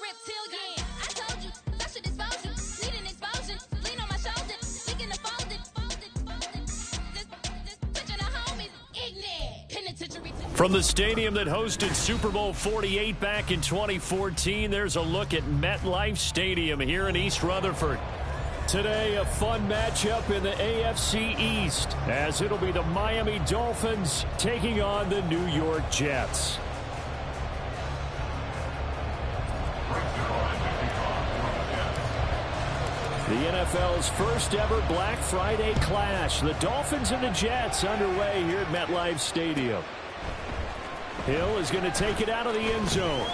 reptilian. I told you, I should expose you. Need an explosion. Lean on my shoulder. Speaking of folded. Just touching the homies. Ignorant. Penitentiary. From the stadium that hosted Super Bowl 48 back in 2014, there's a look at MetLife Stadium here in East Rutherford. Today, a fun matchup in the AFC East, as it'll be the Miami Dolphins taking on the New York Jets. The NFL's first ever Black Friday clash. The Dolphins and the Jets underway here at MetLife Stadium. Hill is going to take it out of the end zone.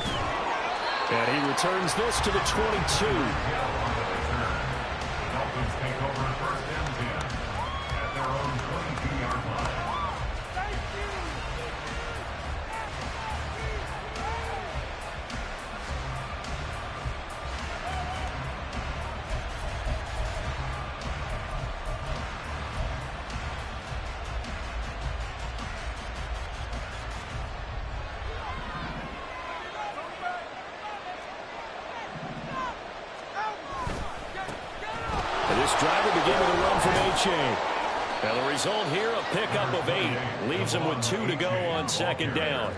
And he returns this to the 22. Take over first and 10 at their own 22-yard line. This driver beginning to run from A-Chain. Now the result here, a pickup of 8. Leaves him with 2 to go on second down.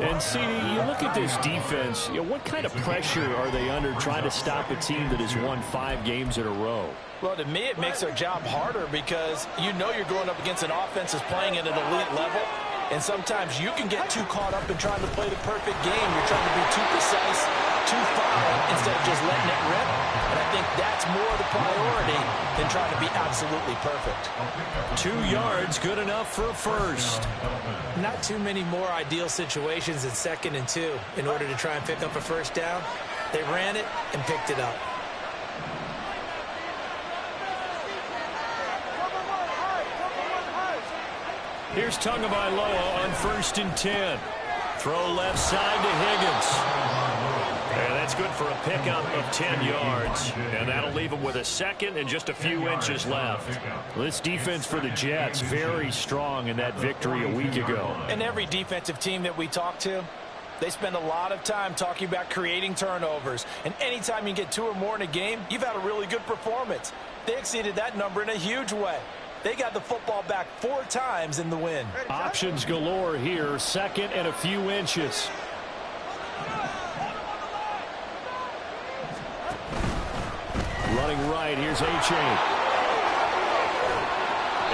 And CD, you look at this defense, what kind of pressure are they under trying to stop a team that has won 5 games in a row? Well, to me, it makes their job harder because you know you're going up against an offense that's playing at an elite level. And sometimes you can get too caught up in trying to play the perfect game. You're trying to be too precise, too fine, instead of just letting it rip. And I think that's more the priority than trying to be absolutely perfect. 2 yards, good enough for a first. Not too many more ideal situations than 2nd and 2 in order to try and pick up a first down. They ran it and picked it up. Here's Tagovailoa on 1st and 10. Throw left side to Higgins. And that's good for a pickup of 10 yards. And that'll leave him with a second and just a few inches left. This defense for the Jets, very strong in that victory a week ago. And every defensive team that we talk to, they spend a lot of time talking about creating turnovers. And anytime you get 2 or more in a game, you've had a really good performance. They exceeded that number in a huge way. They got the football back 4 times in the win. Options galore here, second and a few inches. Running right, here's A-Chain.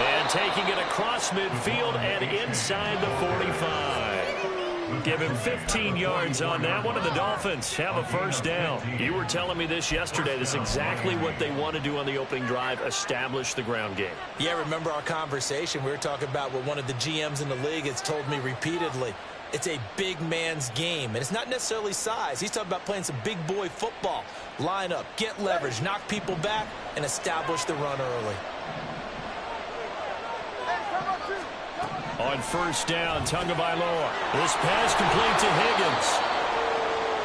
And taking it across midfield and inside the 45. Give him 15 yards on that one, and the Dolphins have a first down. You were telling me this yesterday. This is exactly what they want to do on the opening drive, establish the ground game. Yeah, remember our conversation. We were talking about what one of the GMs in the league has told me repeatedly. It's a big man's game, and it's not necessarily size. He's talking about playing some big boy football. Line up, get leverage, knock people back, and establish the run early. On first down, Tagovailoa. This pass complete to Higgins.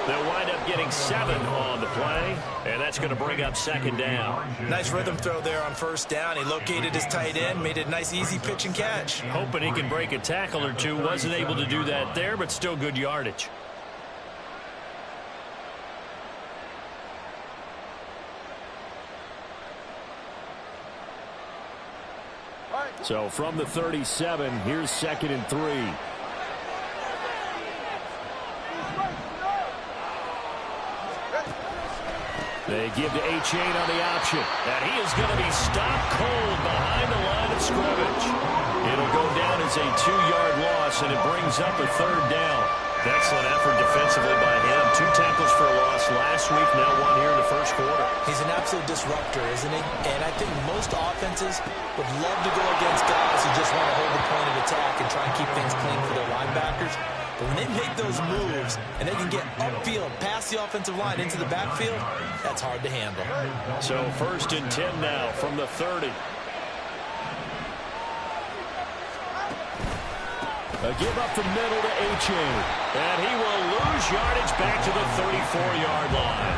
They'll wind up getting 7 on the play, and that's going to bring up second down. Nice rhythm throw there on first down. He located his tight end, made it a nice, easy pitch and catch. Hoping he can break a tackle or two. Wasn't able to do that there, but still good yardage. So from the 37, here's 2nd and 3. They give to A-Chain on the option. And he is going to be stopped cold behind the line of scrimmage. It'll go down as a 2-yard loss, and it brings up a 3rd down. Excellent effort defensively by him. 2 tackles for a loss last week, now 1 here in the first quarter. He's an absolute disruptor, isn't he? And I think most offenses would love to go against guys who just want to hold the point of attack and try and keep things clean for their linebackers. But when they make those moves and they can get upfield past the offensive line into the backfield, that's hard to handle. So 1st and 10 now from the 30. A give up the middle to A-Chain. And he will lose yardage back to the 34-yard line.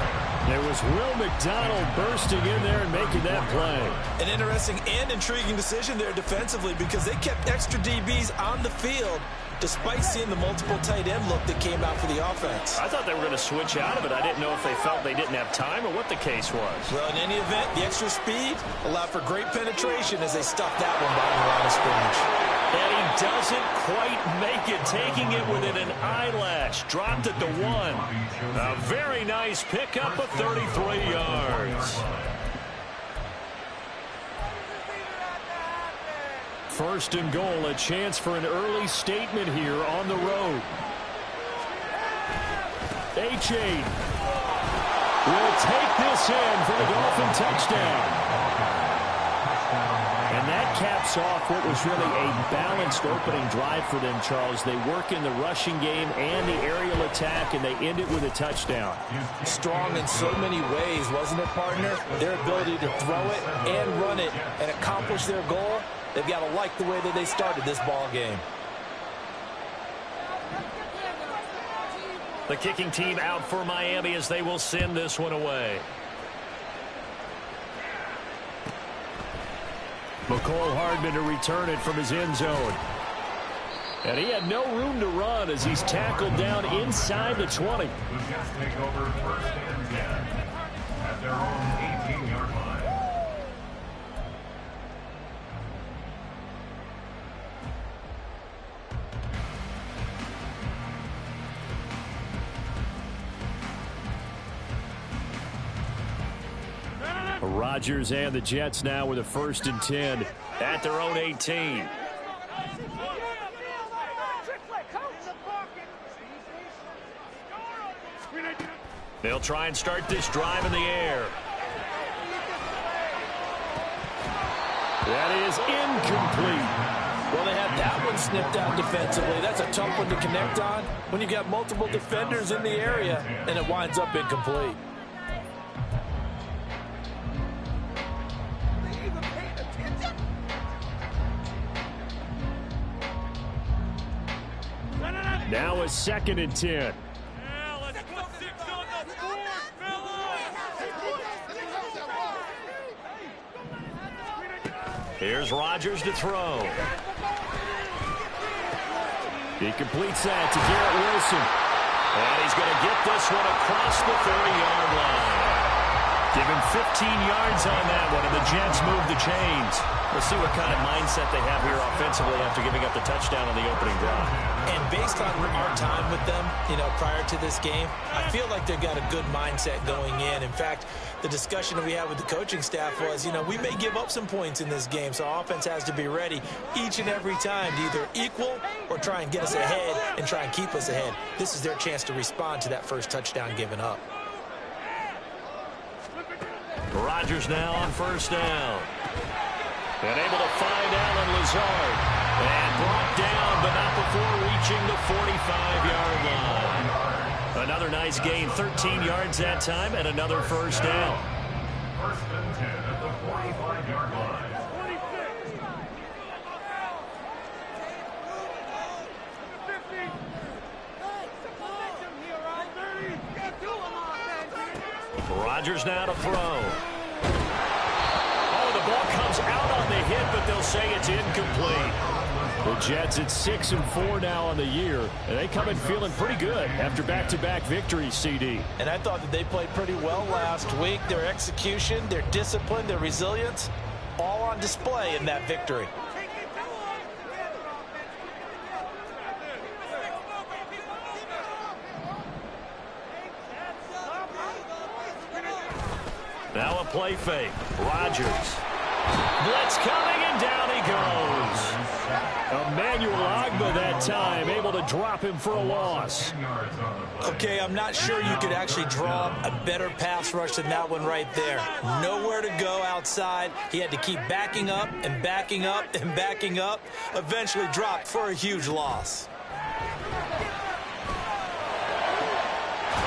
There was Will McDonald bursting in there and making that play. An interesting and intriguing decision there defensively because they kept extra DBs on the field despite seeing the multiple tight end look that came out for the offense. I thought they were going to switch out of it. I didn't know if they felt they didn't have time or what the case was. Well, in any event, the extra speed allowed for great penetration as they stuffed that one behind the line of scrimmage. And he doesn't quite make it, taking it within an eyelash. Dropped at the 1. A very nice pickup of 33 yards. First and goal, a chance for an early statement here on the road. H8 will take this in for the Dolphin touchdown. And that caps off what was really a balanced opening drive for them, Charles. They work in the rushing game and the aerial attack, and they end it with a touchdown. Strong in so many ways, wasn't it, partner? Their ability to throw it and run it and accomplish their goal. They've got to like the way that they started this ball game. The kicking team out for Miami as they will send this one away. McCole Hardman to return it from his end zone. And he had no room to run as he's tackled down inside the 20. The Jets take over first and 10 at their own 18-yard line. Rodgers and the Jets now with a first and 10 at their own 18. They'll try and start this drive in the air. That is incomplete. Well, they had that one snipped out defensively. That's a tough one to connect on when you've got multiple defenders in the area, and it winds up incomplete. Now a second and 10. Here's Rodgers to throw. He completes that to Garrett Wilson. And he's going to get this one across the 30-yard line. Give him 15 yards on that one, and the Jets move the chains. We'll see what kind of mindset they have here offensively after giving up the touchdown on the opening drive. And based on our time with them, prior to this game, I feel like they've got a good mindset going in. In fact, the discussion that we had with the coaching staff was, we may give up some points in this game, so our offense has to be ready each and every time to either equal or try and get us ahead and try and keep us ahead. This is their chance to respond to that first touchdown given up. Rodgers now on first down. And able to find Allen Lazard. And brought down, but not before reaching the 45-yard line. Another nice gain, 13 yards that time, and another first down. First and 10 at the 45-yard line. Rodgers now to throw. Oh, the ball comes out on the hit, but they'll say it's incomplete. The Jets at 6-4 now on the year, and they come in feeling pretty good after back-to-back victories, CD. And I thought that they played pretty well last week. Their execution, their discipline, their resilience, all on display in that victory. Now a play fake. Rodgers. Blitz coming, and down he goes. Emmanuel Ogbah that time, able to drop him for a loss. Okay, I'm not sure you could actually draw a better pass rush than that one right there. Nowhere to go outside. He had to keep backing up and backing up and backing up. Eventually dropped for a huge loss.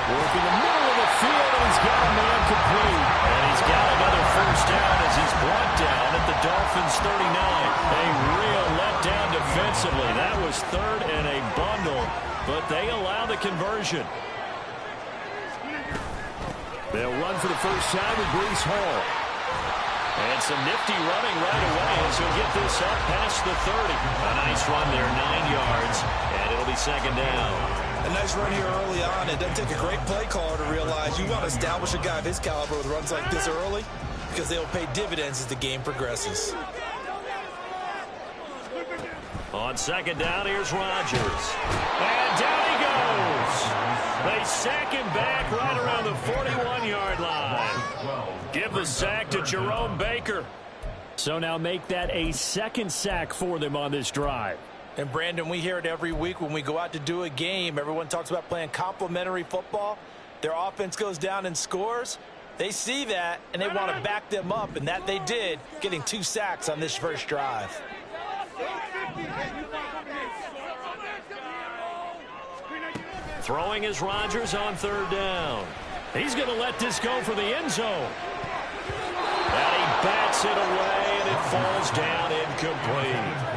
Working the middle of the field, and he's got a man complete. And he's got another first down as he's brought down at the Dolphins' 39. A real letdown defensively. That was third and a bundle, but they allow the conversion. They'll run for the first time with Breece Hall. And some nifty running right away as he'll get this up past the 30. A nice run there, 9 yards. And It'll be second down. A nice run here early on. It doesn't take a great play caller to realize you want to establish a guy of his caliber with runs like this early because they will pay dividends as the game progresses. On second down, here's Rodgers. And down he goes. They sack him back right around the 41-yard line. Give the sack to Jerome Baker. So now make that a second sack for them on this drive. And, Brandon, we hear it every week when we go out to do a game. Everyone talks about playing complementary football. Their offense goes down and scores. They see that, and they want to back them up, and that they did, getting 2 sacks on this first drive. Throwing is Rodgers on third down. He's going to let this go for the end zone. And he bats it away, and it falls down incomplete.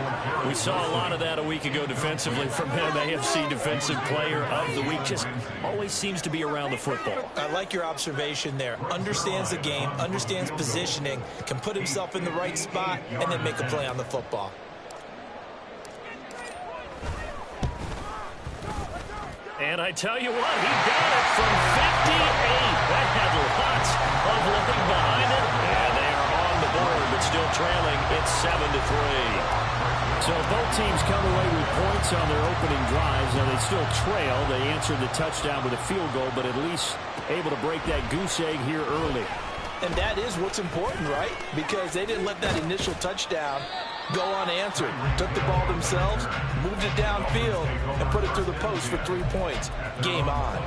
We saw a lot of that a week ago defensively from him. AFC Defensive Player of the Week. Just always seems to be around the football. I like your observation there. Understands the game, understands positioning, can put himself in the right spot, and then make a play on the football. And I tell you what, he got it from 58. That had lots of looking behind it. And they are on the board, but still trailing. It's 7-3. So both teams come away with points on their opening drives. Now they still trail. They answered the touchdown with a field goal, but at least able to break that goose egg here early. And that is what's important, right? Because they didn't let that initial touchdown go unanswered. Took the ball themselves, moved it downfield, and put it through the post for 3 points. Game on.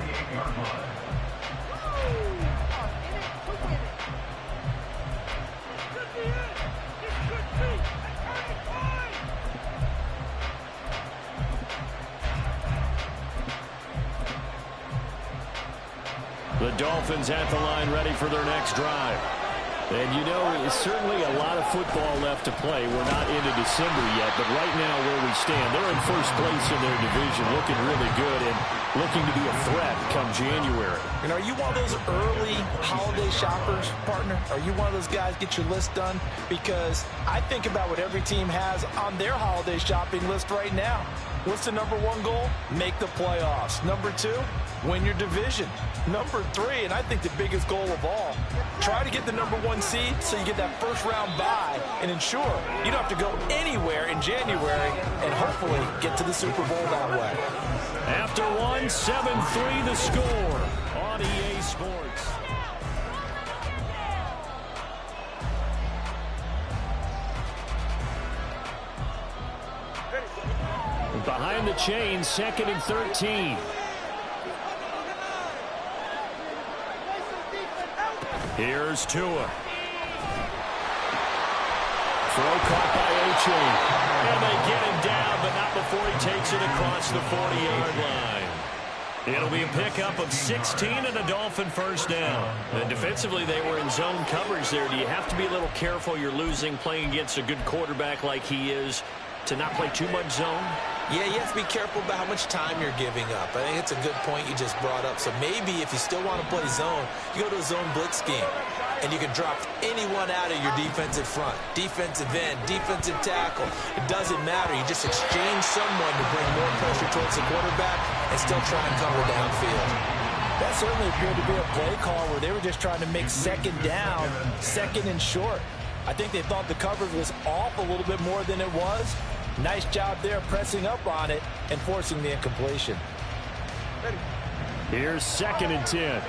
The Dolphins at the line ready for their next drive. And you know, it's certainly a lot of football left to play. We're not into December yet, but right now where we stand, they're in first place in their division, looking really good and looking to be a threat come January. And are you one of those early holiday shoppers, partner? Are you one of those guys get your list done? Because I think about what every team has on their holiday shopping list right now. What's the number 1 goal? Make the playoffs. Number 2, win your division. Number 3, and I think the biggest goal of all, try to get the number 1 seed so you get that first round bye and ensure you don't have to go anywhere in January and hopefully get to the Super Bowl that way. After 1, 7-3 the score on EA Sports. Behind the chain, 2nd and 13. Here's Tua. Throw caught by A-Chain. And they get him down, but not before he takes it across the 40-yard line. It'll be a pickup of 16 and a Dolphin first down. And defensively, they were in zone coverage there. Do you have to be a little careful you're losing playing against a good quarterback like he is to not play too much zone? Yeah, you have to be careful about how much time you're giving up. I think it's a good point you just brought up. So maybe if you still want to play zone, you go to a zone blitz scheme. And you can drop anyone out of your defensive front. Defensive end, defensive tackle. It doesn't matter. You just exchange someone to bring more pressure towards the quarterback and still try and cover downfield. That certainly appeared to be a play call where they were just trying to make second down, second and short. I think they thought the coverage was off a little bit more than it was. Nice job there pressing up on it and forcing the incompletion. Here's 2nd and 10.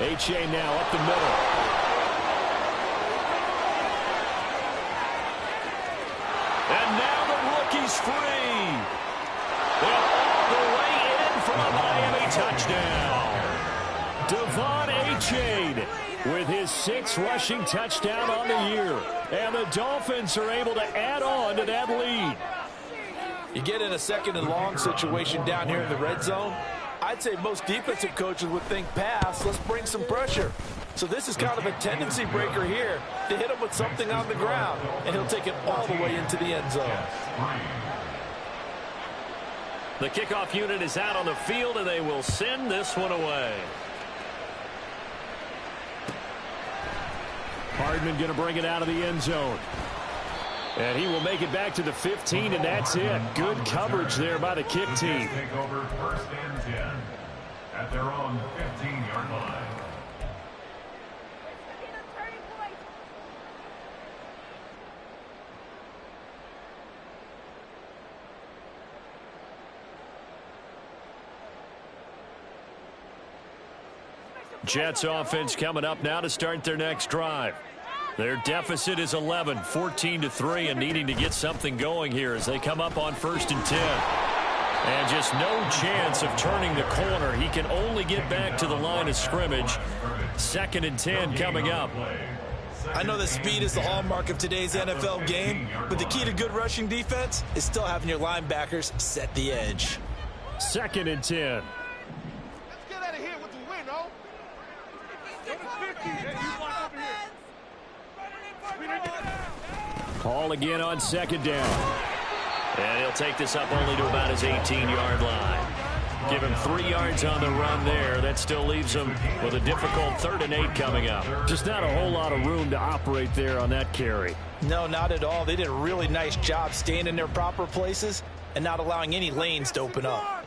A-Chain now up the middle. And now the rookie's free. And all the way in for a Miami touchdown. Devon A-Chain with his 6th rushing touchdown on the year. And the Dolphins are able to add on to that lead. You get in a 2nd and long situation down here in the red zone. I'd say most defensive coaches would think pass, let's bring some pressure. So this is kind of a tendency breaker here to hit him with something on the ground, and he'll take it all the way into the end zone. The kickoff unit is out on the field, and they will send this one away. Hardman going to bring it out of the end zone. And he will make it back to the 15, and that's it. Good coverage there by the kick team. Take over 1st and 10 at their own 15-yard line. Jets offense coming up now to start their next drive. Their deficit is 11, 14-3, and needing to get something going here as they come up on 1st and 10. And just no chance of turning the corner. He can only get back to the line of scrimmage. 2nd and 10 coming up. I know that speed is the hallmark of today's NFL game, but the key to good rushing defense is still having your linebackers set the edge. 2nd and 10. Let's get out of here with the win, oh. Call again on 2nd down. And he'll take this up only to about his 18-yard line. Give him 3 yards on the run there. That still leaves him with a difficult 3rd and 8 coming up. Just not a whole lot of room to operate there on that carry. No, not at all. They did a really nice job staying in their proper places and not allowing any lanes to open up.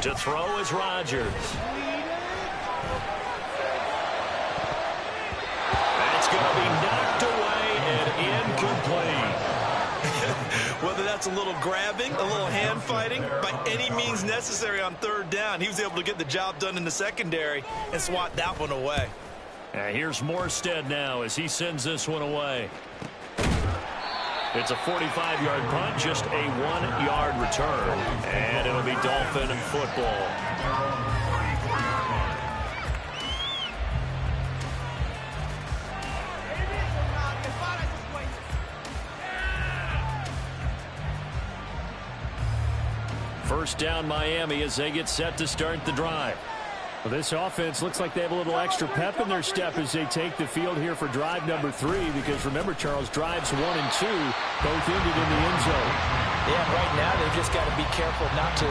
To throw is Rodgers. That's going to be knocked away and incomplete. Whether that's a little grabbing, a little hand fighting, by any means necessary on 3rd down, he was able to get the job done in the secondary and swat that one away. And here's Morstead now as he sends this one away. It's a 45-yard punt, just a 1-yard return. And it'll be Dolphin football. First down Miami as they get set to start the drive. Well, this offense looks like they have a little extra pep in their step as they take the field here for drive number 3, because remember, Charles, drives 1 and 2 both ended in the end zone. Yeah, right now they've just got to be careful not to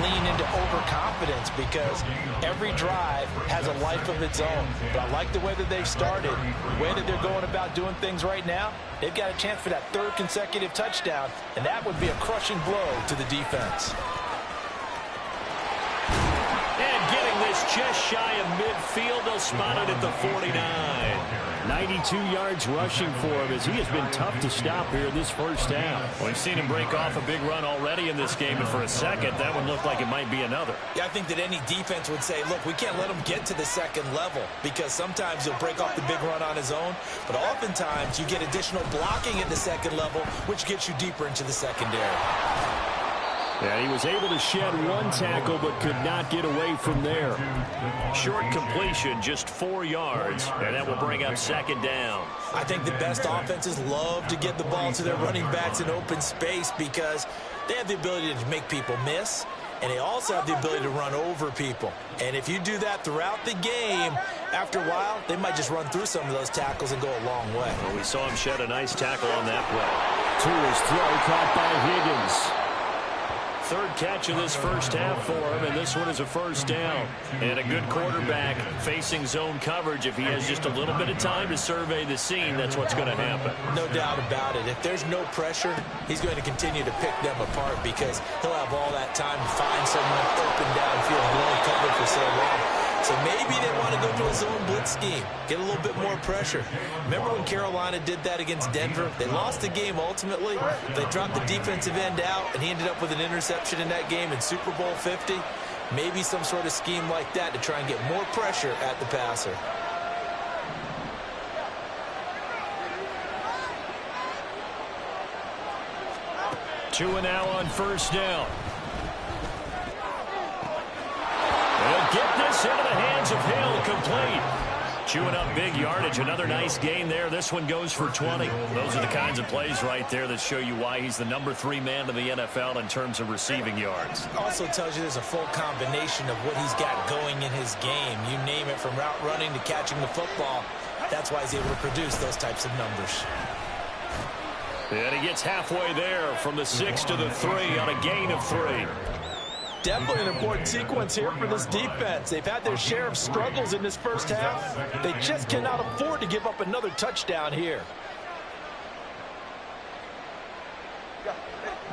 lean into overconfidence, because every drive has a life of its own. But I like the way that they've started, the way that they're going about doing things right now. They've got a chance for that 3rd consecutive touchdown, and that would be a crushing blow to the defense. This just shy of midfield. They'll spot it at the 49. 92 yards rushing for him as he has been tough to stop here this first half. We've seen him break off a big run already in this game, and for a second, that one looked like it might be another. Yeah, I think that any defense would say, look, we can't let him get to the 2nd level, because sometimes he'll break off the big run on his own, but oftentimes you get additional blocking at the 2nd level, which gets you deeper into the secondary. Yeah, he was able to shed 1 tackle, but could not get away from there. Short completion, just 4 yards, and that will bring up 2nd down. I think the best offenses love to get the ball to their running backs in open space, because they have the ability to make people miss, and they also have the ability to run over people. And if you do that throughout the game, after a while, they might just run through some of those tackles and go a long way. Well, we saw him shed a nice tackle on that play. To his throw, caught by Higgins. 3rd catch of this first half for him, and this one is a 1st down. And a good quarterback facing zone coverage. If he has just a little bit of time to survey the scene, that's what's going to happen. No doubt about it. If there's no pressure, he's going to continue to pick them apart, because he'll have all that time to find someone open downfield, blown covered for so long. So maybe they want to go to a zone blitz scheme, get a little bit more pressure. Remember when Carolina did that against Denver? They lost the game ultimately. They dropped the defensive end out, and he ended up with an interception in that game in Super Bowl 50. Maybe some sort of scheme like that to try and get more pressure at the passer. Two and now on 1st down. They'll get this into the hands of Hill, complete. Chewing up big yardage. Another nice gain there. This one goes for 20. Those are the kinds of plays right there that show you why he's the number 3 man in the NFL in terms of receiving yards. Also tells you there's a full combination of what he's got going in his game. You name it, from route running to catching the football. That's why he's able to produce those types of numbers. And he gets halfway there from the 6 to the 3 on a gain of 3. Definitely an important sequence here for this defense. They've had their share of struggles in this first half. They just cannot afford to give up another touchdown here.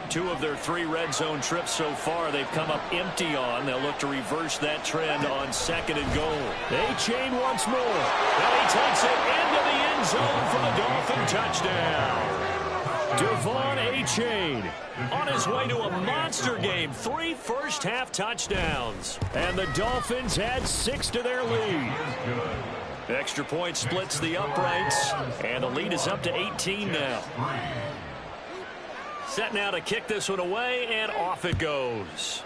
2 of their 3 red zone trips so far they've come up empty on. They'll look to reverse that trend on 2nd and goal. A-Chain once more. And he takes it into the end zone for the Dolphin touchdown. Devon A-Chain On his way to a monster game. 3 first-half touchdowns. And the Dolphins add 6 to their lead. Extra point splits the uprights. And the lead is up to 18 now. Set now to kick this one away, and off it goes.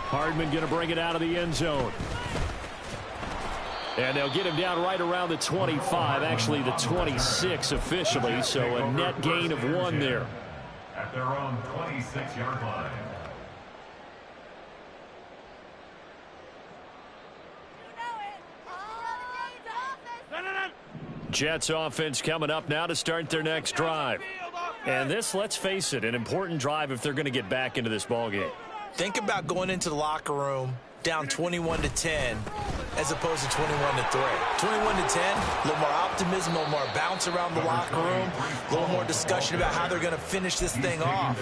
Hardman going to bring it out of the end zone. And they'll get him down right around the 25, actually the 26 officially, so a net gain of 1 there. At their own 26-yard line. Jets offense coming up now to start their next drive. And this, let's face it, an important drive if they're going to get back into this ballgame. Think about going into the locker room down 21-10 as opposed to 21-3. 21-10, a little more optimism, a little more bounce around the locker room, a little more discussion about how they're going to finish this thing off.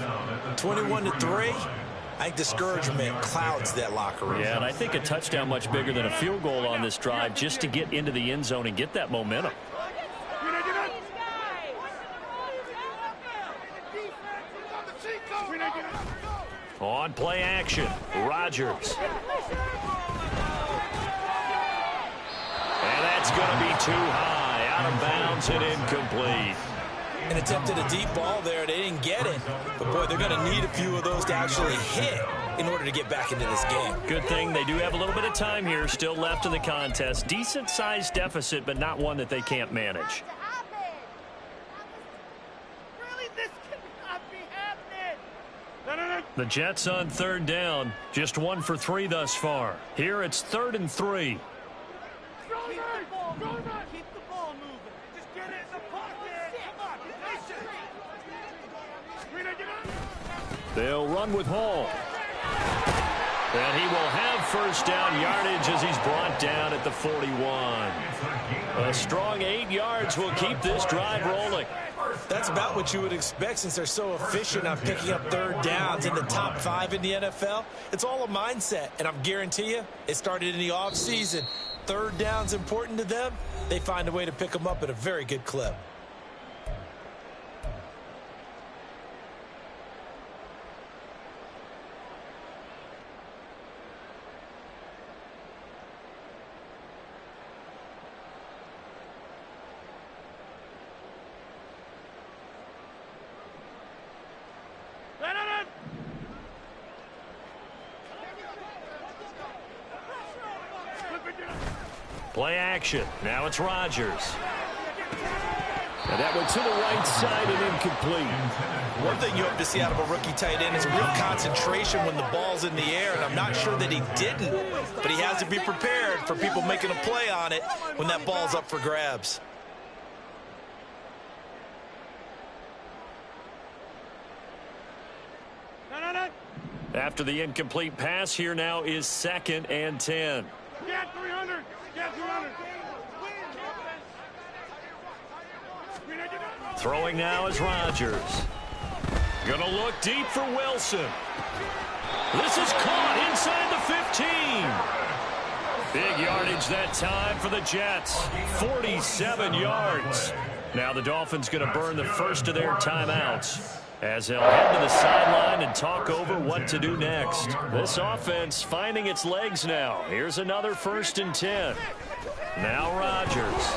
21-3, I think discouragement clouds that locker room. Yeah, and I think a touchdown much bigger than a field goal on this drive just to get into the end zone and get that momentum. On play action, Rodgers. And that's going to be too high, out of bounds and incomplete. And attempted a deep ball there. They didn't get it. But, boy, they're going to need a few of those to actually hit in order to get back into this game. Good thing they do have a little bit of time here still left in the contest. Decent-sized deficit, but not one that they can't manage. The Jets on 3rd down, just 1 for 3 thus far. Here it's 3rd and 3. Keep the ball moving. Just get it in the pocket. Come on. They'll run with Hall. And he will have first down yardage as he's brought down at the 41. A strong 8 yards will keep this drive rolling. That's about what you would expect since they're so efficient on picking up 3rd downs in the top 5 in the NFL. It's all a mindset, and I'm guarantee you it started in the offseason. 3rd down's important to them. They find a way to pick them up at a very good clip. Play action. Now it's Rodgers. And that went to the right side and incomplete. One thing you hope to see out of a rookie tight end is real concentration when the ball's in the air, and I'm not sure that he didn't, but he has to be prepared for people making a play on it when that ball's up for grabs. After the incomplete pass, here now is 2nd and 10. Get 300. Get 300. Throwing now is Rodgers. Gonna look deep for Wilson. This is caught inside the 15. Big yardage that time for the Jets. 47 yards. Now the Dolphins gonna burn the first of their timeouts as they'll head to the sideline and talk over what to do next. This offense finding its legs now. Here's another 1st and 10. Now Rodgers.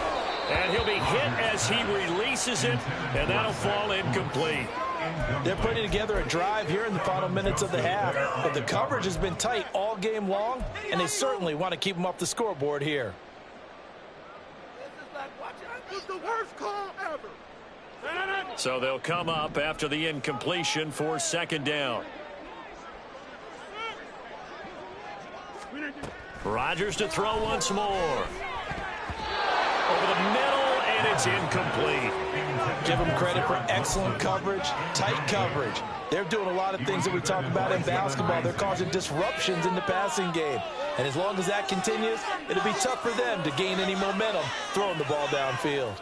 And he'll be hit as he releases it, and that'll fall incomplete. They're putting together a drive here in the final minutes of the half, but the coverage has been tight all game long, and they certainly want to keep them off the scoreboard here. This is the worst call ever. So they'll come up after the incompletion for 2nd down. Rodgers to throw once more. Over the middle, and it's incomplete. Give them credit for excellent coverage, tight coverage. They're doing a lot of things that we talk about in basketball. They're causing disruptions in the passing game. And as long as that continues, it'll be tough for them to gain any momentum throwing the ball downfield.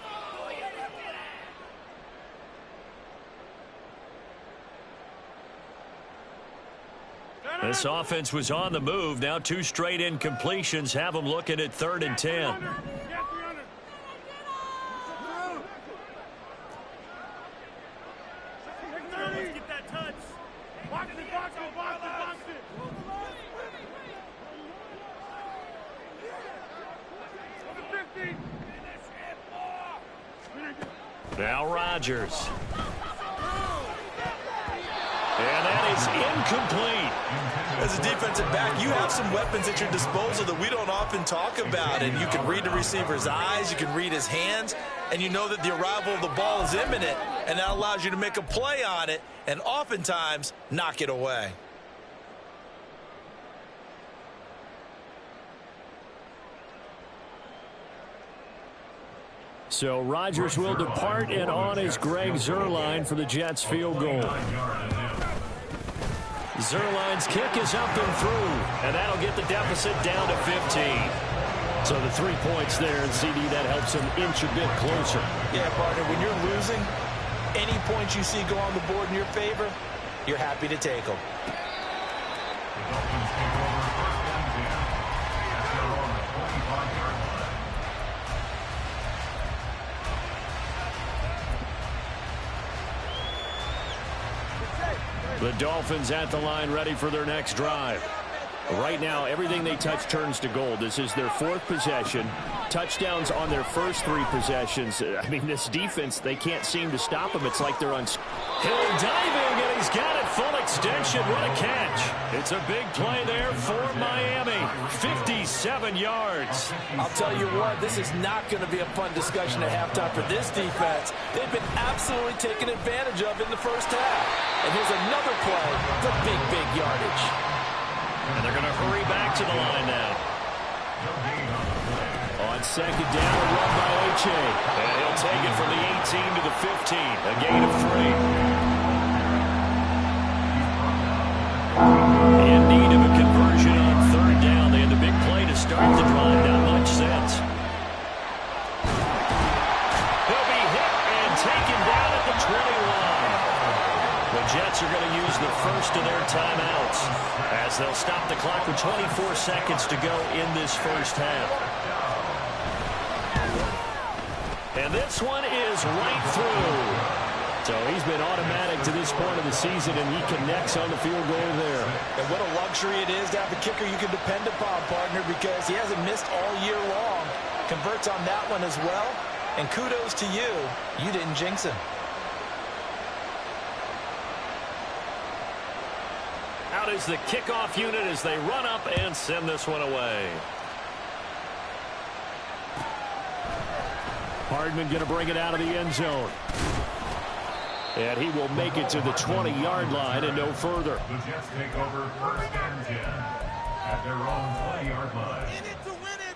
This offense was on the move. Now 2 straight incompletions have them looking at 3rd and 10. Now Rodgers. And that is incomplete. As a defensive back, you have some weapons at your disposal that we don't often talk about. And you can read the receiver's eyes, you can read his hands, and you know that the arrival of the ball is imminent, and that allows you to make a play on it and oftentimes knock it away. So Rodgers will depart, and on is Greg Zuerlein for the Jets field goal. Zuerlein's kick is up and through, and that'll get the deficit down to 15. So the 3 points there, and CD, that helps him inch a bit closer. Yeah, partner, when you're losing, any points you see go on the board in your favor, you're happy to take them. The Dolphins at the line, ready for their next drive. Right now, everything they touch turns to gold. This is their 4th possession. Touchdowns on their first 3 possessions. I mean, this defense, they can't seem to stop them. It's like they're on. Hill diving, and he's got it full extension. What a catch. It's a big play there for Miami. 57 yards. I'll tell you what, this is not going to be a fun discussion at halftime for this defense. They've been absolutely taken advantage of in the first half. And here's another play for big yardage. And they're going to hurry back to the line now. On 2nd down, a run by H.A. And he'll take it from the 18 to the 15. A gain of 3. In need of a conversion on 3rd down. They had the big play to start the drive. Not much sense. He'll be hit and taken down at the 21. The Jets are going to use the first of their timeouts as they'll stop the clock with 24 seconds to go in this first half. And this one is right through. So he's been automatic to this point of the season, and he connects on the field goal there. And what a luxury it is to have a kicker you can depend upon, partner, because he hasn't missed all year long. Converts on that one as well. And kudos to you. You didn't jinx him. Out is the kickoff unit as they run up and send this one away. Hardman going to bring it out of the end zone. And he will make it to the 20-yard line and no further. The Jets take over 1st and 10 at their own 20-yard line. In it to win it.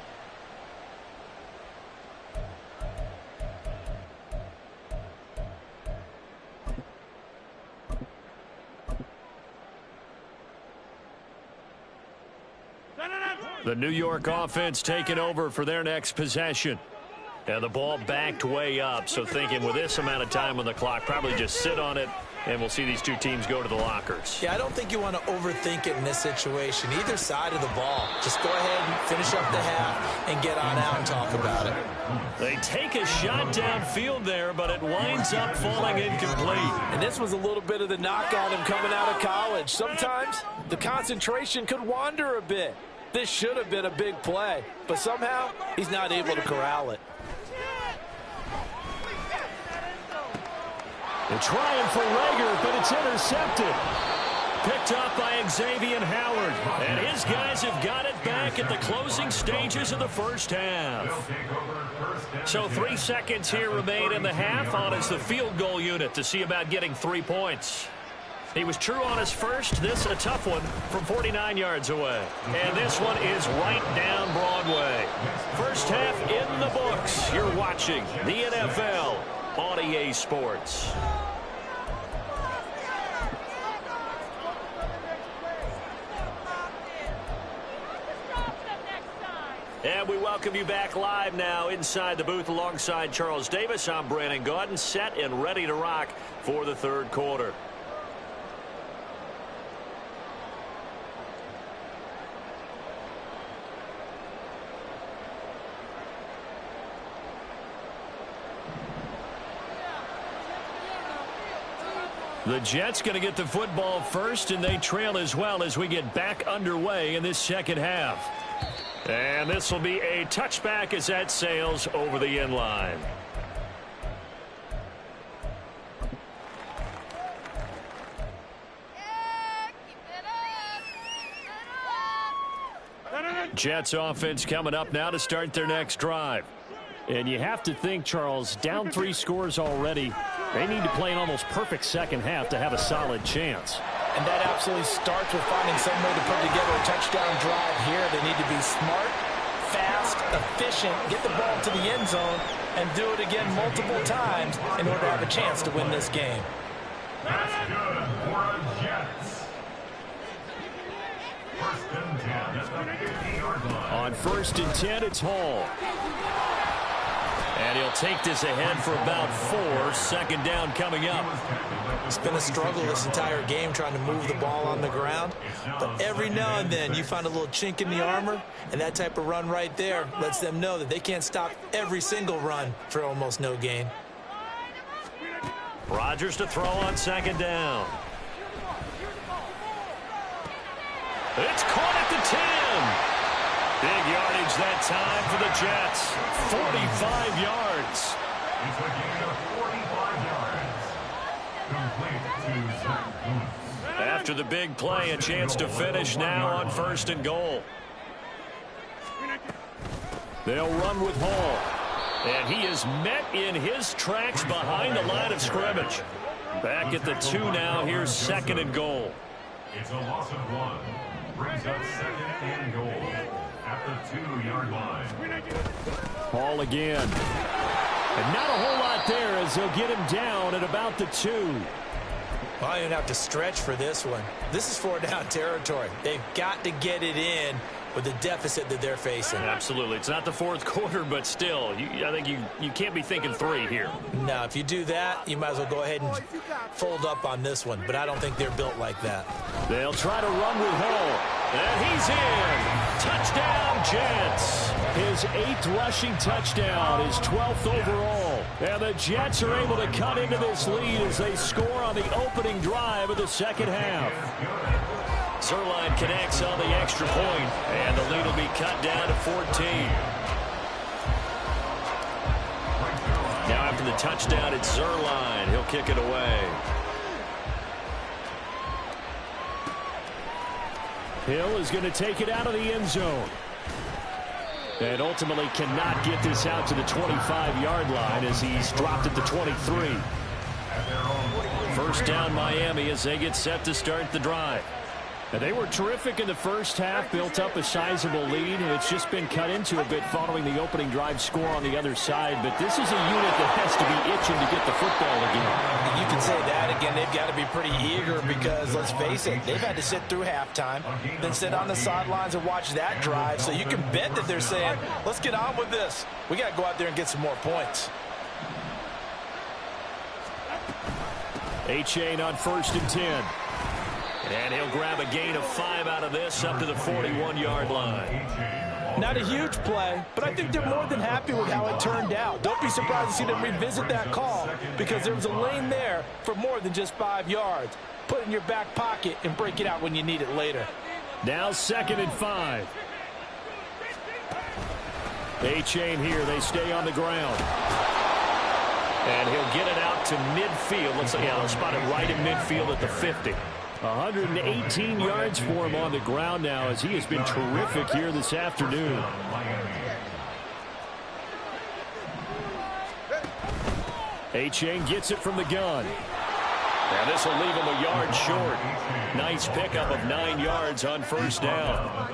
The New York offense taking over for their next possession. And the ball backed way up, so thinking with this amount of time on the clock, probably just sit on it, and we'll see these 2 teams go to the lockers. Yeah, I don't think you want to overthink it in this situation. Either side of the ball. Just go ahead and finish up the half and get on out and talk about it. They take a shot downfield there, but it winds up falling incomplete. And this was a little bit of the knock on him coming out of college. Sometimes the concentration could wander a bit. This should have been a big play, but somehow he's not able to corral it. They're trying for Rager, but it's intercepted. Picked up by Xavier Howard. And his guys have got it back at the closing stages of the first half. So 3 seconds here remain in the half. On is the field goal unit to see about getting 3 points. He was true on his first. This a tough one from 49 yards away. And this one is right down Broadway. First half in the books. You're watching the NFL on EA Sports. And we welcome you back live now inside the booth alongside Charles Davis. I'm Brandon Gaudin, set and ready to rock for the third quarter. The Jets going to get the football first, and they trail as well as we get back underway in this second half. And this will be a touchback as that sails over the end line. Jets offense coming up now to start their next drive. And you have to think, Charles, down 3 scores already. They need to play an almost perfect second half to have a solid chance. And that absolutely starts with finding some way to put together a touchdown drive here. They need to be smart, fast, efficient, get the ball to the end zone, and do it again multiple times in order to have a chance to win this game. That's good for the Jets. First and 10 at the 50-yard line. On first and 10, it's Hall. And he'll take this ahead for about 4. Second down coming up. It's been a struggle this entire game trying to move the ball on the ground. But every now and then you find a little chink in the armor, and that type of run right there lets them know that they can't stop every single run for almost no gain. Rodgers to throw on second down. It's caught at the 10. Big yardage that time for the Jets. 45 yards. It's a gain of 45 yards. Complete to Zach Kuntz. After the big play, a chance to finish now on first and goal. They'll run with Hall. And he is met in his tracks behind the line of scrimmage. Back at the 2 now. Here's second and goal. It's a loss of 1. Brings up second and goal at the 2-yard line. Hall again. And not a whole lot there as they'll get him down at about the 2. Well, I didn't have to stretch for this one. This is 4-down territory. They've got to get it in with the deficit that they're facing. Absolutely. It's not the fourth quarter, but still, I think you can't be thinking 3 here. No, if you do that, you might as well go ahead and fold up on this one. But I don't think they're built like that. They'll try to run with Hall. And he's in. Touchdown, Jets. His 8th rushing touchdown, his 12th overall. And the Jets are able to cut into this lead as they score on the opening drive of the second half. Zerline connects on the extra point, and the lead will be cut down to 14. Now after the touchdown, it's Zerline. He'll kick it away. Hill is going to take it out of the end zone. And ultimately cannot get this out to the 25-yard line as he's dropped at the 23. First down Miami as they get set to start the drive. And they were terrific in the first half, built up a sizable lead, and it's just been cut into a bit following the opening drive score on the other side. But this is a unit that has to be itching to get the football again. You can say that again. They've got to be pretty eager because, let's face it, they've had to sit through halftime, then sit on the sidelines and watch that drive. So you can bet that they're saying, let's get on with this. We got to go out there and get some more points. A-Chain on first and 10. And he'll grab a gain of 5 out of this up to the 41-yard line. Not a huge play, but I think they're more than happy with how it turned out. Don't be surprised to see them revisit that call because there was a lane there for more than just 5 yards. Put it in your back pocket and break it out when you need it later. Now second and 5. A-Chain here. They stay on the ground. And he'll get it out to midfield. Looks like they'll spot it right in midfield at the 50. 118 yards for him on the ground now as he has been terrific here this afternoon. A-Chain gets it from the gun. And this will leave him a yard short. Nice pickup of 9 yards on first down.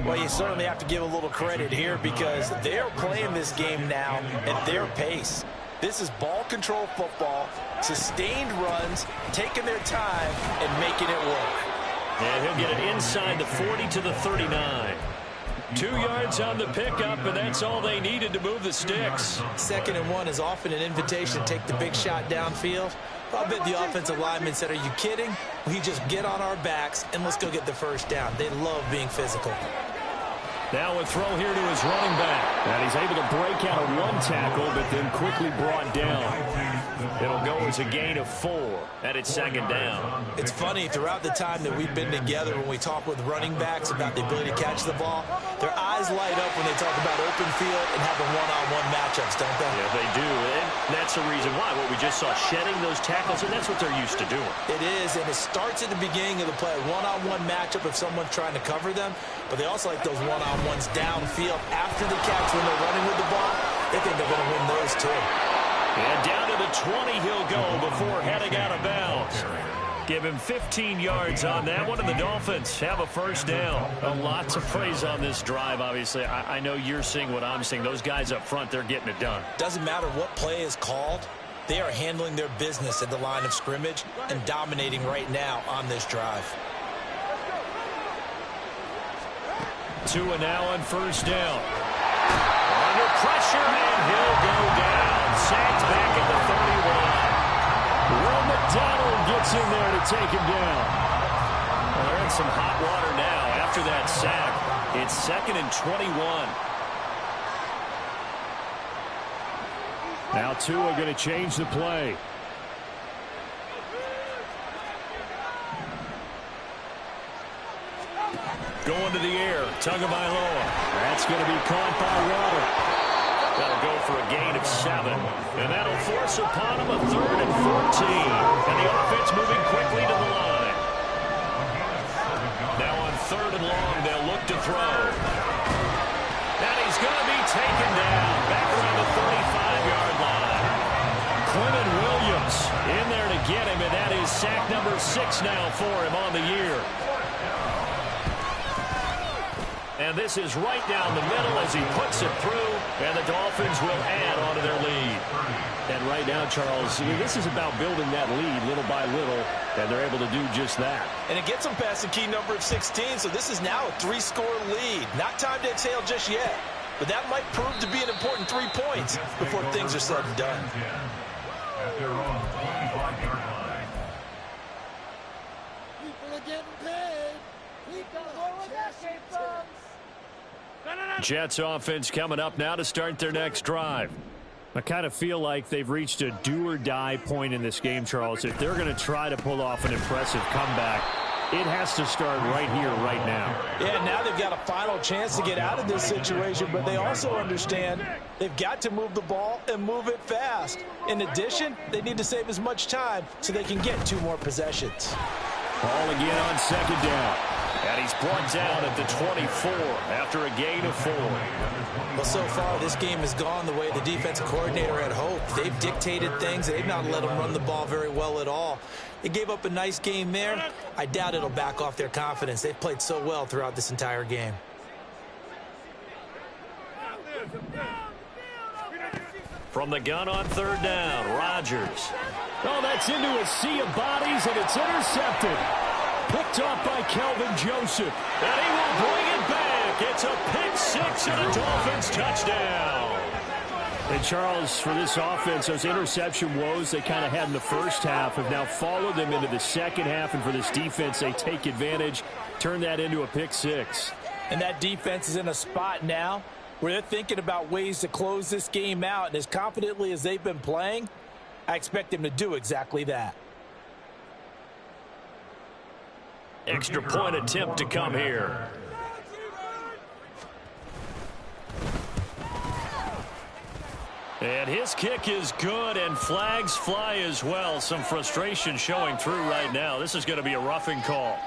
Well, you certainly have to give a little credit here because they're playing this game now at their pace. This is ball control football, sustained runs, taking their time, and making it work. And he'll get it inside the 40 to the 39. 2 yards on the pickup, and that's all they needed to move the sticks. 2nd and 1 is often an invitation to take the big shot downfield. I bet the offensive lineman said, are you kidding? We just get on our backs, and let's go get the first down. They love being physical. Now a throw here to his running back. And he's able to break out of 1 tackle, but then quickly brought down. It'll go as a gain of 4, and it's 2nd down. It's funny, throughout the time that we've been together, when we talk with running backs about the ability to catch the ball, their eyes light up when they talk about open field and having one-on-one matchups, don't they? Yeah, they do, and that's the reason why. What we just saw, shedding those tackles, and that's what they're used to doing. It is, and it starts at the beginning of the play, one-on-one matchup if someone's trying to cover them, but they also like those one-on-ones downfield after the catch when they're running with the ball. They think they're going to win those too. And down to the 20 he'll go before heading out of bounds. Give him 15 yards on that one, and the Dolphins have a first down. Lots of praise on this drive, obviously. I know you're seeing what I'm seeing. Those guys up front, they're getting it done. Doesn't matter what play is called. They are handling their business at the line of scrimmage and dominating right now on this drive. Tua now on first down. Under pressure, and he'll go down. Sacked back at the 31. Will McDonald gets in there to take him down. Well, they're in some hot water now after that sack. It's 2nd and 21. Now Tua going to change the play. Going to the air, Tagovailoa. That's going to be caught by Water. That'll go for a gain of 7. And that'll force upon him a 3rd and 14. And the offense moving quickly to the line. Now on 3rd and long, they'll look to throw. And he's going to be taken down back around the 35-yard line. Quentin Williams in there to get him, and that is sack number 6 now for him on the year. And this is right down the middle as he puts it through, and the Dolphins will add on to their lead. And right now, Charles, this is about building that lead little by little, and they're able to do just that. And it gets them past the key number of 16, so this is now a 3-score lead. Not time to exhale just yet, but that might prove to be an important 3 points before things are said and done. At their own 25-yard line. People are getting paid. Jets offense coming up now to start their next drive. I kind of feel like they've reached a do-or-die point in this game, Charles. If they're going to try to pull off an impressive comeback, it has to start right here, right now. Yeah, now they've got a final chance to get out of this situation, but they also understand they've got to move the ball and move it fast. In addition, they need to save as much time so they can get 2 more possessions. Ball again on 2nd down. And he's brought down at the 24 after a gain of 4. Well, so far, this game has gone the way the defensive coordinator had hoped. They've dictated things, and they've not let them run the ball very well at all. They gave up a nice game there. I doubt it'll back off their confidence. They've played so well throughout this entire game. From the gun on 3rd down, Rodgers. Oh, that's into a sea of bodies, and it's intercepted. Picked off by Kelvin Joseph. And he will bring it back. It's a pick-6 and a Dolphins touchdown. And Charles, for this offense, those interception woes they kind of had in the first half have now followed them into the second half. And for this defense, they take advantage, turn that into a pick-6. And that defense is in a spot now where they're thinking about ways to close this game out. And as confidently as they've been playing, I expect them to do exactly that. Extra point attempt to come here. And his kick is good, and flags fly as well. Some frustration showing through right now. This is going to be a roughing call.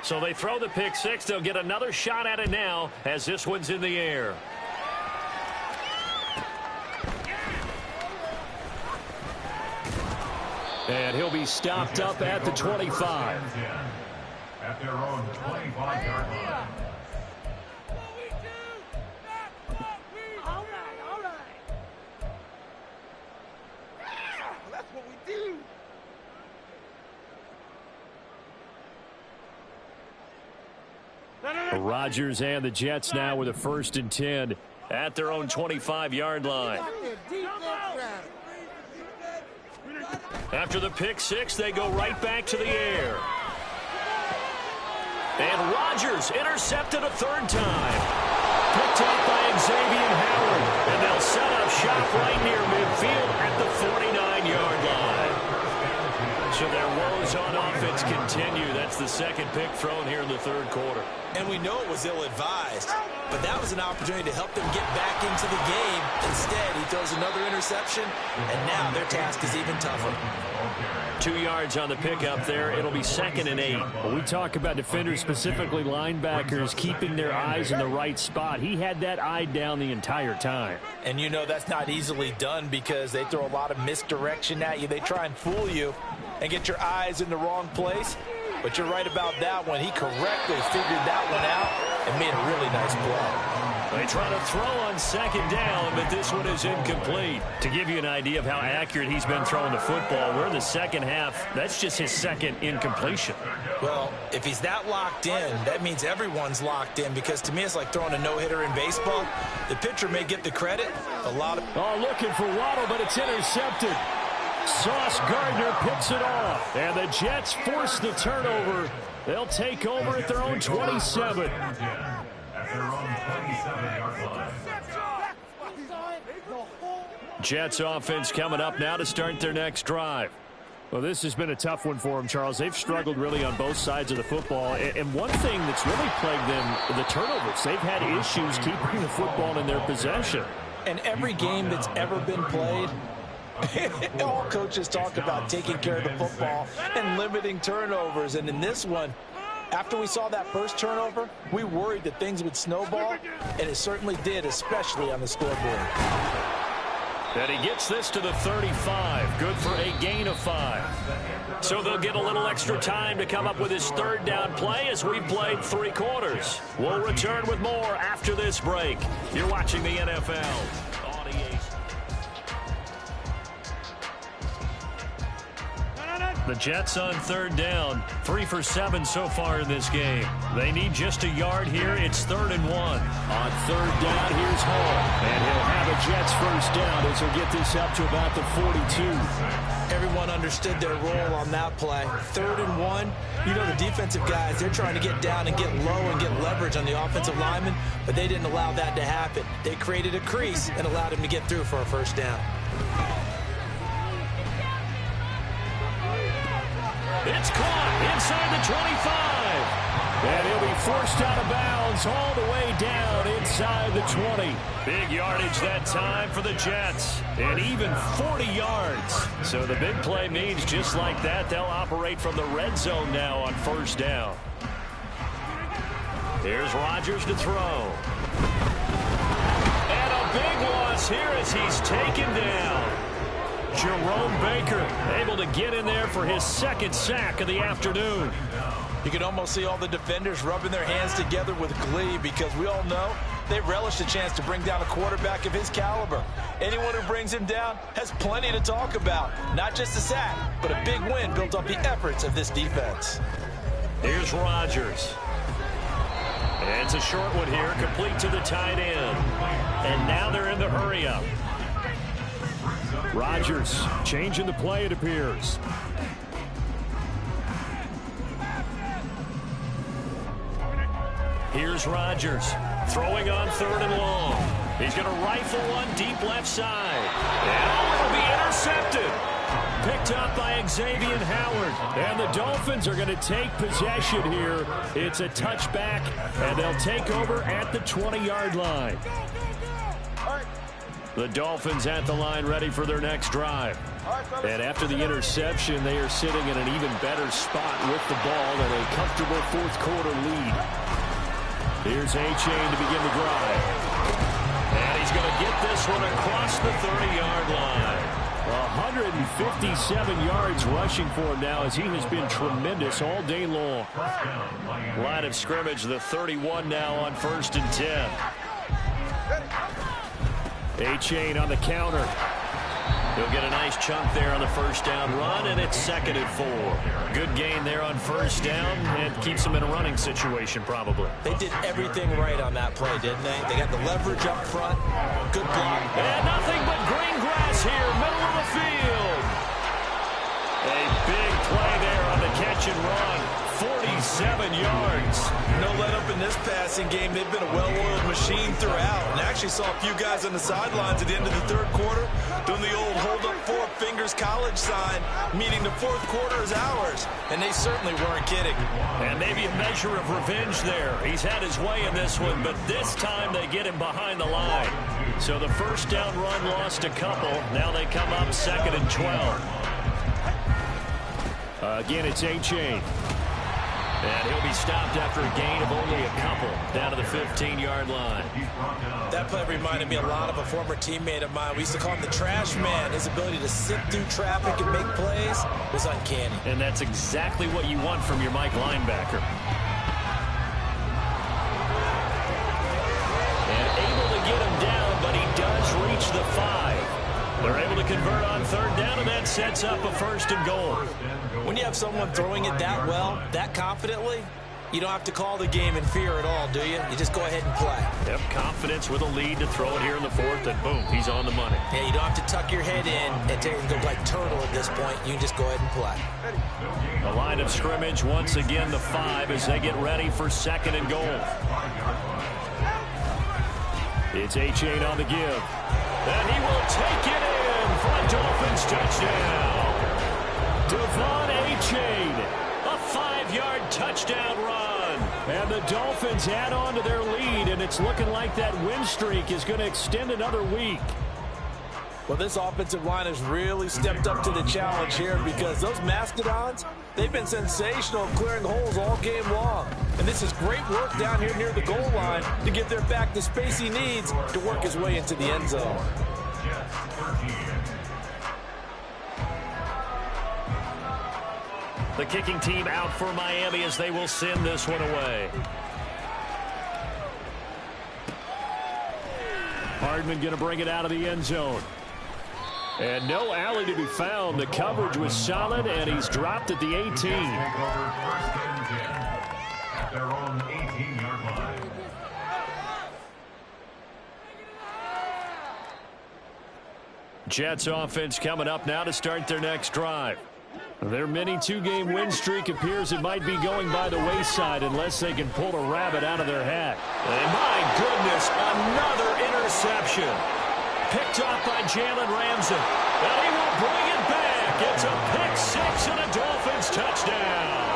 So they throw the pick-6. They'll get another shot at it now as this one's in the air. And he'll be stopped up at the 25. At their own 25-yard line. That's what we do. Rodgers and the Jets now with a 1st and 10 at their own 25-yard line. After the pick six, they go right back to the air. And Rodgers intercepted a 3rd time. Picked up by Xavier Howard. And they'll set up shop right near midfield at the 49-yard line. So their woes on offense continue. That's the 2nd pick thrown here in the 3rd quarter. And we know it was ill-advised, but that was an opportunity to help them get back into the game. Instead, he throws another interception, and now their task is even tougher. 2 yards on the pickup there. It'll be 2nd and 8. Well, we talk about defenders, specifically linebackers, keeping their eyes in the right spot. He had that eye down the entire time. And you know that's not easily done because they throw a lot of misdirection at you. They try and fool you and get your eyes in the wrong place. But you're right about that one. He correctly figured that one out and made a really nice play. They try to throw on 2nd down, but this one is incomplete. To give you an idea of how accurate he's been throwing the football, we're in the 2nd half. That's just his 2nd incompletion. Well, if he's that locked in, that means everyone's locked in, because to me it's like throwing a no-hitter in baseball. The pitcher may get the credit. Looking for Waddle, but it's intercepted. Sauce Gardner picks it off, and the Jets force the turnover. They'll take over at their own 27. Jets offense coming up now to start their next drive. Well, this has been a tough one for them, Charles. They've struggled really on both sides of the football. And one thing that's really plagued them, the turnovers. They've had issues keeping the football in their possession. And every game that's ever been played, all coaches talk about taking care of the football and limiting turnovers. And in this one, after we saw that first turnover, we worried that things would snowball, and it certainly did, especially on the scoreboard. And he gets this to the 35. Good for a gain of 5. So they'll get a little extra time to come up with his 3rd down play as we've played 3 quarters. We'll return with more after this break. You're watching the NFL. The Jets on 3rd down. 3 for 7 so far in this game. They need just a yard here. It's 3rd and 1. On 3rd down, here's Hall. And he'll have a Jets 1st down as he'll get this up to about the 42. Everyone understood their role on that play. 3rd and 1. You know the defensive guys, they're trying to get down and get low and get leverage on the offensive lineman, but they didn't allow that to happen. They created a crease and allowed him to get through for a 1st down. It's caught inside the 25. And he'll be forced out of bounds all the way down inside the 20. Big yardage that time for the Jets. And even 40 yards. So the big play means just like that, they'll operate from the red zone now on 1st down. Here's Rodgers to throw. And a big loss here as he's taken down. Jerome Baker able to get in there for his 2nd sack of the afternoon. You can almost see all the defenders rubbing their hands together with glee, because we all know they relish the chance to bring down a quarterback of his caliber. Anyone who brings him down has plenty to talk about. Not just a sack, but a big win built off the efforts of this defense. Here's Rodgers. And it's a short one here, complete to the tight end. And now they're in the hurry-up. Rodgers changing the play, it appears. Here's Rodgers throwing on 3rd and long. He's going to rifle one deep left side. And it'll be intercepted. Picked up by Xavier Howard. And the Dolphins are going to take possession here. It's a touchback, and they'll take over at the 20-yard line. The Dolphins at the line, ready for their next drive. And after the interception, they are sitting in an even better spot with the ball and a comfortable 4th quarter lead. Here's A-Chain to begin the drive. And he's going to get this one across the 30-yard line. 157 yards rushing for him now, as he has been tremendous all day long. Line of scrimmage, the 31 now on 1st and 10. A-Chain on the counter. He'll get a nice chunk there on the first down run, and it's 2nd and 4. Good gain there on first down and keeps him in a running situation probably. They did everything right on that play, didn't they? They got the leverage up front. Good block. And nothing but green grass here, middle of the field. A big play there on the catch and run. 47 yards. No let up in this passing game. They've been a well-oiled machine throughout. And actually saw a few guys on the sidelines at the end of the third quarter doing the old hold up 4 fingers college sign, meaning the fourth quarter is ours. And they certainly weren't kidding. And maybe a measure of revenge there. He's had his way in this one, but this time they get him behind the line. So the first down run lost a couple. Now they come up 2nd and 12. Again, it's A-Chain. And he'll be stopped after a gain of only a couple down to the 15-yard line. That play reminded me a lot of a former teammate of mine. We used to call him the trash man. His ability to sift through traffic and make plays was uncanny. And that's exactly what you want from your Mike linebacker. And able to get him down, but he does reach the 5. They're able to convert on 3rd down, and that sets up a 1st and goal. When you have someone throwing it that well, that confidently, you don't have to call the game in fear at all, do you? You just go ahead and play. Yep, confidence with a lead to throw it here in the 4th, and boom, he's on the money. Yeah, you don't have to tuck your head in and take and go like turtle at this point. You can just go ahead and play. The line of scrimmage, once again, the 5 as they get ready for 2nd and goal. It's A-Chain on the give. And he will take it in for a Dolphins touchdown. Devon A-Chain. A 5-yard touchdown run. And the Dolphins add on to their lead, and it's looking like that win streak is going to extend another week. Well, this offensive line has really stepped up to the challenge here because those Mastodons, they've been sensational clearing holes all game long. And this is great work down here near the goal line to give their back the space he needs to work his way into the end zone. The kicking team out for Miami as they will send this one away. Hardman going to bring it out of the end zone. And no alley to be found. The coverage was solid, and he's dropped at the 18. Their own 18-yard line. Jets offense coming up now to start their next drive. Their mini 2-game win streak appears it might be going by the wayside unless they can pull a rabbit out of their hat. And my goodness, another interception. Picked off by Jalen Ramsey. And he will bring it back. It's a pick 6 and a Dolphins touchdown.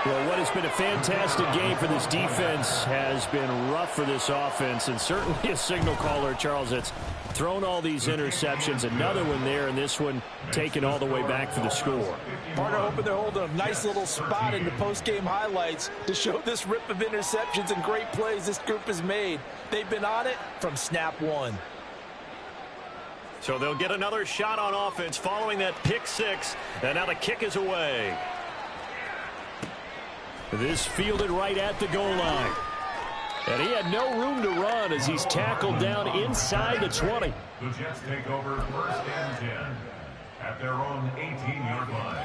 Well, what has been a fantastic game for this defense has been rough for this offense, and certainly a signal caller, Charles, that's thrown all these interceptions. Another one there, and this one taken all the way back for the score. Partner hoping they're holding a nice little spot in the post-game highlights to show this rip of interceptions and great plays this group has made. They've been on it from snap one. So they'll get another shot on offense following that pick 6, and now the kick is away. This fielded right at the goal line. And he had no room to run as he's tackled down inside the 20. The Jets take over 1st and 10 at their own 18-yard line.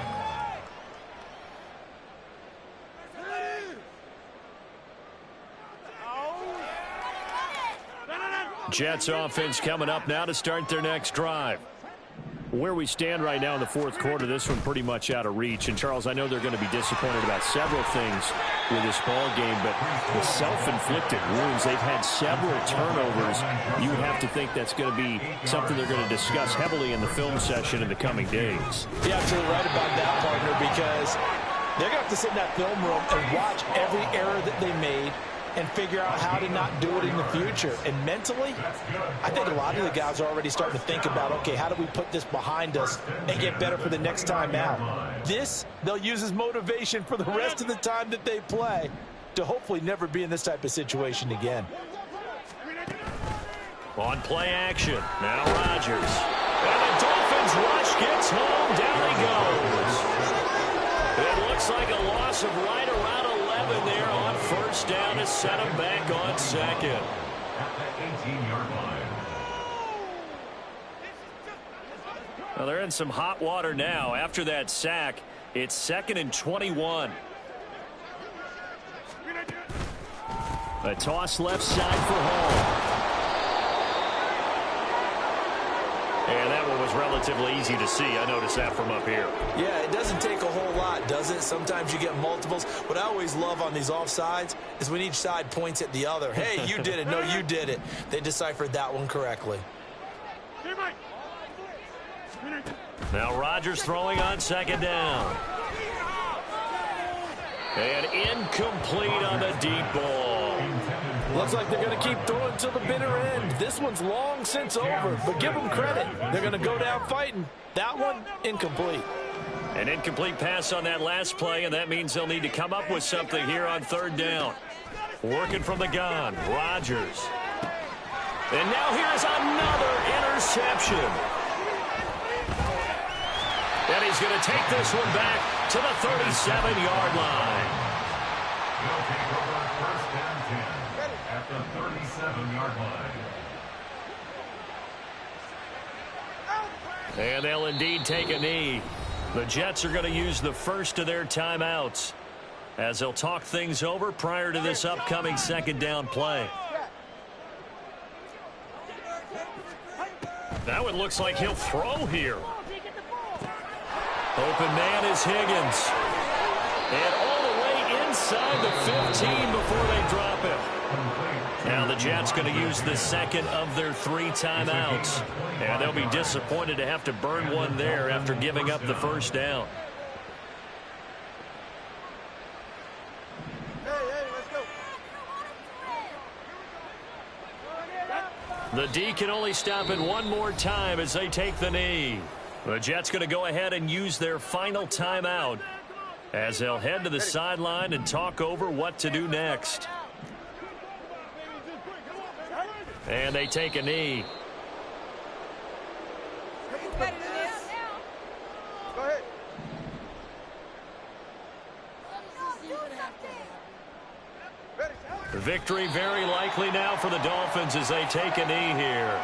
Jets offense coming up now to start their next drive. Where we stand right now in the 4th quarter, this one pretty much out of reach. And, Charles, I know they're going to be disappointed about several things with this ball game, but the self-inflicted wounds, they've had several turnovers. You would have to think that's going to be something they're going to discuss heavily in the film session in the coming days. You're absolutely right about that, partner, because they're going to have to sit in that film room and watch every error that they made and figure out how to not do it in the future. And mentally, I think a lot of the guys are already starting to think about, okay, how do we put this behind us and get better for the next time out? This, they'll use as motivation for the rest of the time that they play to hopefully never be in this type of situation again. On play action, now Rodgers. And the Dolphins rush gets home, down he goes. It looks like a loss of right around 11 there on first down to set him back on 2nd. At the 18-yard line. Well, they're in some hot water now. After that sack, it's 2nd and 21. A toss left side for Hall. And that one was relatively easy to see. I noticed that from up here. Yeah, it doesn't take a whole lot, does it? Sometimes you get multiples. What I always love on these offsides is when each side points at the other. Hey, you did it. No, you did it. They deciphered that one correctly. Now Rodgers throwing on 2nd down. And incomplete on the deep ball. Looks like they're going to keep throwing till the bitter end. This one's long since over, but give them credit. They're going to go down fighting. That one, incomplete. An incomplete pass on that last play, and that means they'll need to come up with something here on 3rd down. Working from the gun, Rodgers. And now here's another interception. And he's going to take this one back to the 37-yard line. They'll take over 1st and 10 at the 37-yard line. And they'll indeed take a knee. The Jets are going to use the first of their timeouts as they'll talk things over prior to this upcoming 2nd down play. That one looks like he'll throw here. Open man is Higgins. And all the way inside the 15 before they drop it. Now the Jets going to use the 2nd of their 3 timeouts. And they'll be disappointed to have to burn one there after giving up the 1st down. The D can only stop it one more time as they take the knee. The Jets going to go ahead and use their final timeout as they'll head to the sideline and talk over what to do next. And they take a knee. Victory very likely now for the Dolphins as they take a knee here.